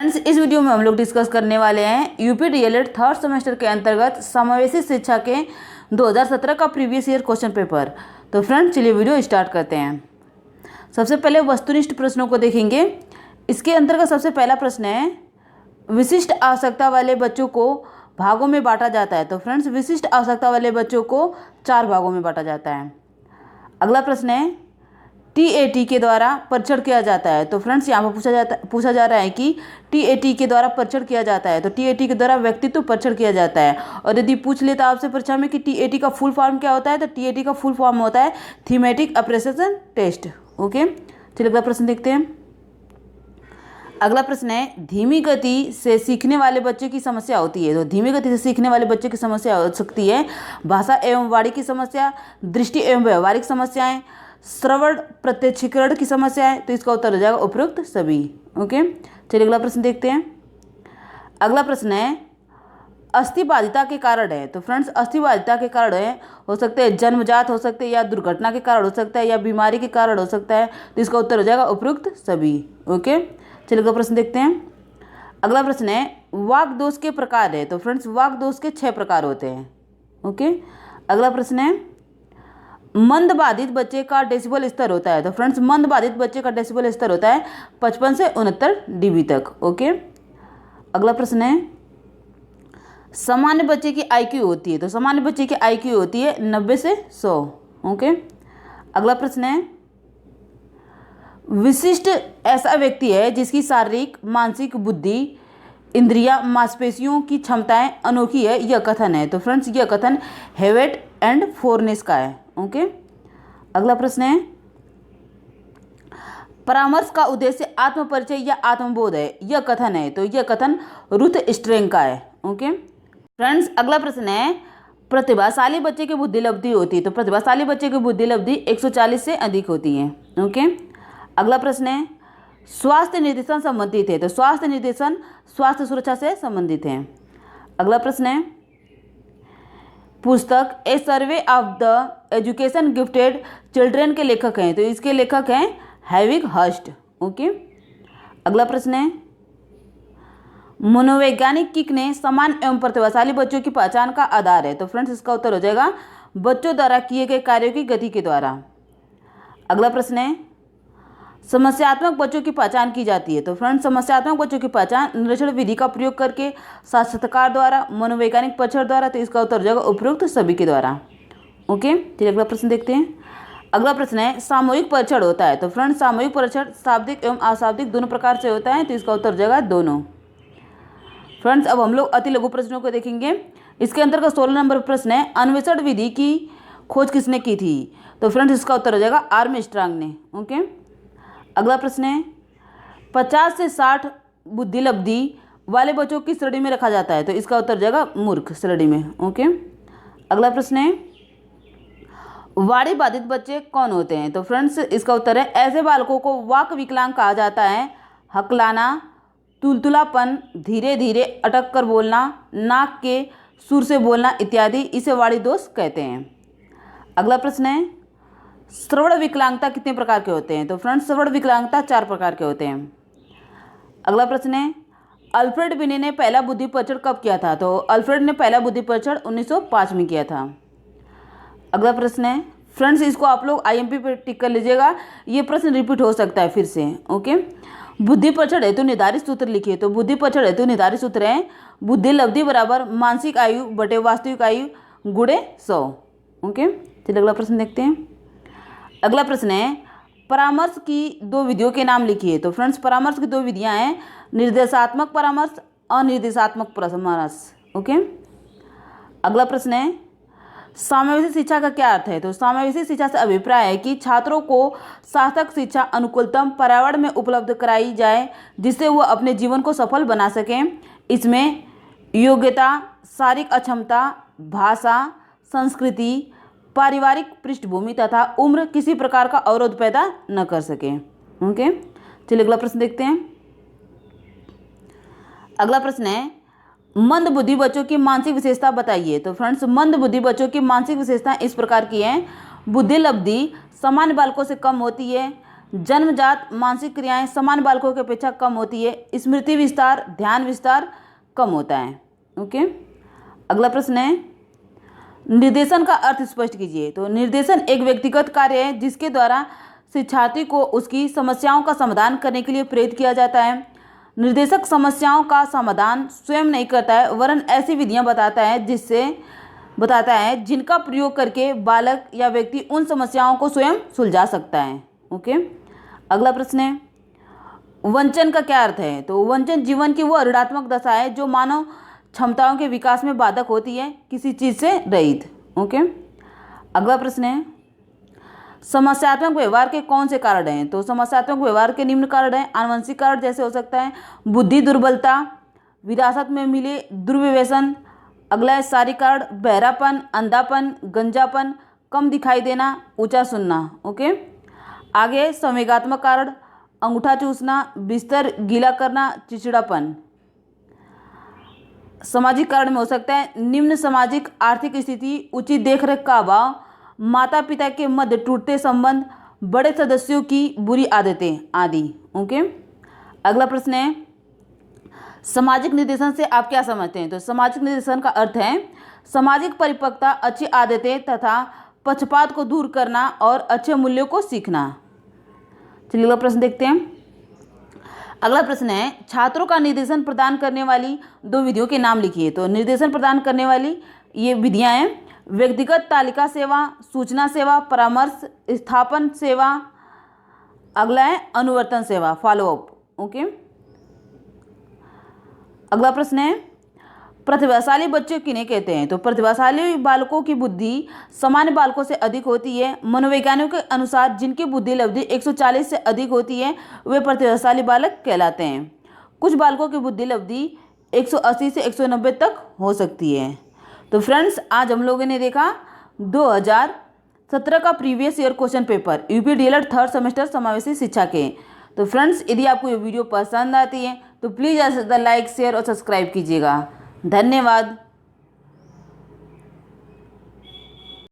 Friends, इस video में हम लोग डिस्कस करने वाले हैं यूपी डीएलएड थर्ड सेमेस्टर के अंतर्गत समावेशी शिक्षा के 2017 का प्रीवियस ईयर क्वेश्चन पेपर। तो फ्रेंड्स, चलिए वीडियो स्टार्ट करते हैं। सबसे पहले वस्तुनिष्ठ प्रश्नों को देखेंगे। इसके अंतर्गत सबसे पहला प्रश्न है, विशिष्ट आवश्यकता वाले बच्चों को भागों में बांटा जाता है। तो फ्रेंड्स, विशिष्ट आवश्यकता वाले बच्चों को 4 भागों में बांटा जाता है। अगला प्रश्न है, टीएटी के द्वारा परीक्षण किया जाता है। तो फ्रेंड्स, यहाँ पर पूछा जा रहा है कि टीएटी के द्वारा परीक्षण किया जाता है। तो टीएटी के द्वारा व्यक्तित्व परीक्षण किया जाता है। और यदि पूछ लेता आपसे परीक्षा में कि टीएटी का फुल फॉर्म क्या होता है, तो टीएटी का फुल फॉर्म होता है थीमेटिक अप्रिसिएशन टेस्ट। ओके, चलिए अगला प्रश्न देखते हैं। अगला प्रश्न है, धीमी गति से सीखने वाले बच्चे की समस्या होती है। तो धीमी गति से सीखने वाले बच्चे की समस्या हो सकती है भाषा एवं वाणी की समस्या, दृष्टि एवं व्यवहारिक समस्याएं, श्रवण प्रत्यक्षीकरण की समस्या है। तो इसका उत्तर हो जाएगा उपयुक्त सभी। ओके, चलिए अगला प्रश्न देखते हैं। अगला प्रश्न है, अस्थिबाधिता के कारण है। तो फ्रेंड्स, अस्थिबाधिता के कारण है हो सकते हैं जन्मजात हो सकते हैं, या दुर्घटना के कारण हो सकता है, या बीमारी के कारण हो सकता है। तो इसका उत्तर हो जाएगा उपयुक्त सभी। ओके, चलिए अगला प्रश्न देखते हैं। अगला प्रश्न है, वाक दोष के प्रकार है। तो फ्रेंड्स, वाक दोष के 6 प्रकार होते हैं। ओके, अगला प्रश्न है, मंद बाधित बच्चे का डेसिबल स्तर होता है। तो फ्रेंड्स, मंद बाधित बच्चे का डेसिबल स्तर होता है 55 से 69 डीबी तक। ओके, अगला प्रश्न है, सामान्य बच्चे की आईक्यू होती है। तो सामान्य बच्चे की आईक्यू होती है 90 से 100। ओके, अगला प्रश्न है, विशिष्ट ऐसा व्यक्ति है जिसकी शारीरिक, मानसिक, बुद्धि, इंद्रिया, मांसपेशियों की क्षमताएं अनोखी है, यह कथन है। तो फ्रेंड्स, यह कथन हेवेट एंड फोर्नेस का है। ओके, अगला प्रश्न है, परामर्श का उद्देश्य आत्म परिचय या आत्मबोध है, यह कथन है। तो यह कथन रुथ स्ट्रेंग का है। ओके, फ्रेंड्स, अगला प्रश्न है, प्रतिभाशाली बच्चे की बुद्धि लब्धि होती है। तो प्रतिभाशाली बच्चे की बुद्धि लब्धि 140 से अधिक होती है। ओके, अगला प्रश्न है, स्वास्थ्य निर्देशन संबंधित है। तो स्वास्थ्य निर्देशन स्वास्थ्य सुरक्षा से संबंधित है। अगला प्रश्न है, पुस्तक a survey of the education gifted children के लेखक हैं। तो इसके लेखक हैं हैविग हर्स्ट। ओके, अगला प्रश्न है, मनोवैज्ञानिक किक ने समान एवं प्रतिभाशाली बच्चों की पहचान का आधार है। तो फ्रेंड्स, इसका उत्तर हो जाएगा बच्चों द्वारा किए गए कार्यों की गति के द्वारा। अगला प्रश्न है, समस्यात्मक बच्चों की पहचान की जाती है। तो फ्रेंड्स, समस्यात्मक बच्चों की पहचान निरीक्षण विधि का प्रयोग करके, साक्षात्कार द्वारा, मनोवैज्ञानिक परीक्षण द्वारा। तो इसका उत्तर हो जाएगा उपयुक्त सभी के द्वारा। ओके, चलिए अगला प्रश्न देखते हैं। अगला प्रश्न है, सामूहिक परीक्षण होता है। तो फ्रेंड्स, सामूहिक परीक्षण शाब्दिक एवं अशाब्दिक दोनों प्रकार से होता है। तो इसका उत्तर हो जाएगा दोनों। फ्रेंड्स, अब हम लोग अति लघु प्रश्नों को देखेंगे। इसके अंतर्गत 16 नंबर प्रश्न है, अन्वेषण विधि की खोज किसने की थी। तो फ्रेंड्स, इसका उत्तर हो जाएगा आर्मस्ट्रांग ने। ओके, अगला प्रश्न है, 50 से 60 बुद्धि लब्धि वाले बच्चों की श्रेणी में रखा जाता है। तो इसका उत्तर हो जाएगा मूर्ख श्रेणी में। ओके, अगला प्रश्न है, वाणी बाधित बच्चे कौन होते हैं। तो फ्रेंड्स, इसका उत्तर है, ऐसे बालकों को वाक विकलांग कहा जाता है। हकलाना, तुलतुलापन, धीरे धीरे अटक कर बोलना, नाक के सुर से बोलना इत्यादि, इसे वाणी दोष कहते हैं। अगला प्रश्न है, श्रवण विकलांगता कितने प्रकार के होते हैं। तो फ्रेंड्स, श्रवण विकलांगता 4 प्रकार के होते हैं। अगला प्रश्न है, अल्फ्रेड बिने ने पहला बुद्धि परीक्षण कब किया था। तो अल्फ्रेड ने पहला बुद्धि परीक्षण 1905 में किया था। अगला प्रश्न है, फ्रेंड्स, इसको आप लोग आईएमपी पे टिक कर लीजिएगा, ये प्रश्न रिपीट हो सकता है फिर से। ओके, बुद्धि परीक्षण हेतु निर्धारित सूत्र लिखिए। तो बुद्धि परीक्षण हेतु निर्धारित सूत्र है बुद्धि लब्धि बराबर मानसिक आयु बटे वास्तविक आयु गुणे 100। ओके, चलिए अगला प्रश्न देखते हैं। अगला प्रश्न है, परामर्श की 2 विधियों के नाम लिखिए। तो फ्रेंड्स, परामर्श की 2 विधियां हैं, निर्देशात्मक परामर्श, अनिर्देशात्मक परामर्श। ओके, अगला प्रश्न है, समावेशी शिक्षा का क्या अर्थ है। तो समावेशी शिक्षा से अभिप्राय है कि छात्रों को सार्थक शिक्षा अनुकूलतम पर्यावरण में उपलब्ध कराई जाए, जिससे वह अपने जीवन को सफल बना सकें। इसमें योग्यता, शारीरिक अक्षमता, भाषा, संस्कृति, पारिवारिक पृष्ठभूमि तथा उम्र किसी प्रकार का अवरोध पैदा न कर सके। ओके, चलिए अगला प्रश्न देखते हैं। अगला प्रश्न है, मंद बुद्धि बच्चों की मानसिक विशेषता बताइए। तो फ्रेंड्स, मंद बुद्धि बच्चों की मानसिक विशेषता इस प्रकार की है, बुद्धि लब्धि सामान्य बालकों से कम होती है, जन्मजात मानसिक क्रियाएं सामान्य बालकों की अपेक्षा कम होती है। स्मृति विस्तार, ध्यान विस्तार कम होता है। ओके, अगला प्रश्न है निर्देशन का अर्थ स्पष्ट कीजिए। तो निर्देशन एक व्यक्तिगत कार्य है जिसके द्वारा शिक्षार्थी को उसकी समस्याओं का समाधान करने के लिए प्रेरित किया जाता है। निर्देशक समस्याओं का समाधान स्वयं नहीं करता है वरन ऐसी विधियां बताता है जिनका प्रयोग करके बालक या व्यक्ति उन समस्याओं को स्वयं सुलझा सकता है। ओके, अगला प्रश्न है वंचन का क्या अर्थ है। तो वंचन जीवन की वो ऋणात्मक दशा है जो मानव क्षमताओं के विकास में बाधक होती है, किसी चीज़ से रहित। ओके, अगला प्रश्न है समस्यात्मक व्यवहार के कौन से कारण हैं। तो समस्यात्मक व्यवहार के निम्न कारण हैं। आनुवंशिक कारण जैसे हो सकता है बुद्धि दुर्बलता, विरासत में मिले दुर्व्यसन। अगला है शारीरिक कारण, बहरापन, अंधापन, गंजापन, कम दिखाई देना, ऊंचा सुनना। ओके, आगे संवेगात्मक कारण, अंगूठा चूसना, बिस्तर गीला करना, चिड़चिड़ापन। सामाजिक कारण में हो सकता है निम्न सामाजिक आर्थिक स्थिति, उचित देखरेख का अभाव, माता पिता के मध्य टूटते संबंध, बड़े सदस्यों की बुरी आदतें आदि। ओके, अगला प्रश्न है सामाजिक निर्देशन से आप क्या समझते हैं। तो सामाजिक निर्देशन का अर्थ है सामाजिक परिपक्वता, अच्छी आदतें तथा पक्षपात को दूर करना और अच्छे मूल्यों को सीखना। चलिए अगला प्रश्न देखते हैं। अगला प्रश्न है छात्रों का निर्देशन प्रदान करने वाली 2 विधियों के नाम लिखिए। तो निर्देशन प्रदान करने वाली ये विधियां हैं व्यक्तिगत तालिका सेवा, सूचना सेवा, परामर्श स्थापन सेवा। अगला है अनुवर्तन सेवा, फॉलोअप। ओके, अगला प्रश्न है प्रतिभाशाली बच्चे किन्हें कहते हैं। तो प्रतिभाशाली बालकों की बुद्धि सामान्य बालकों से अधिक होती है। मनोवैज्ञानिकों के अनुसार जिनकी बुद्धि लब्धि 140 से अधिक होती है वे प्रतिभाशाली बालक कहलाते हैं। कुछ बालकों की बुद्धि लब्धि 180 से 190 तक हो सकती है। तो फ्रेंड्स आज हम लोगों ने देखा 2017 का previous year question paper UP DElEd 3rd semester समावेशी शिक्षा के। तो फ्रेंड्स यदि आपको ये वीडियो पसंद आती है तो प्लीज़ ज़्यादा से ज़्यादा लाइक, शेयर और सब्सक्राइब कीजिएगा। धन्यवाद।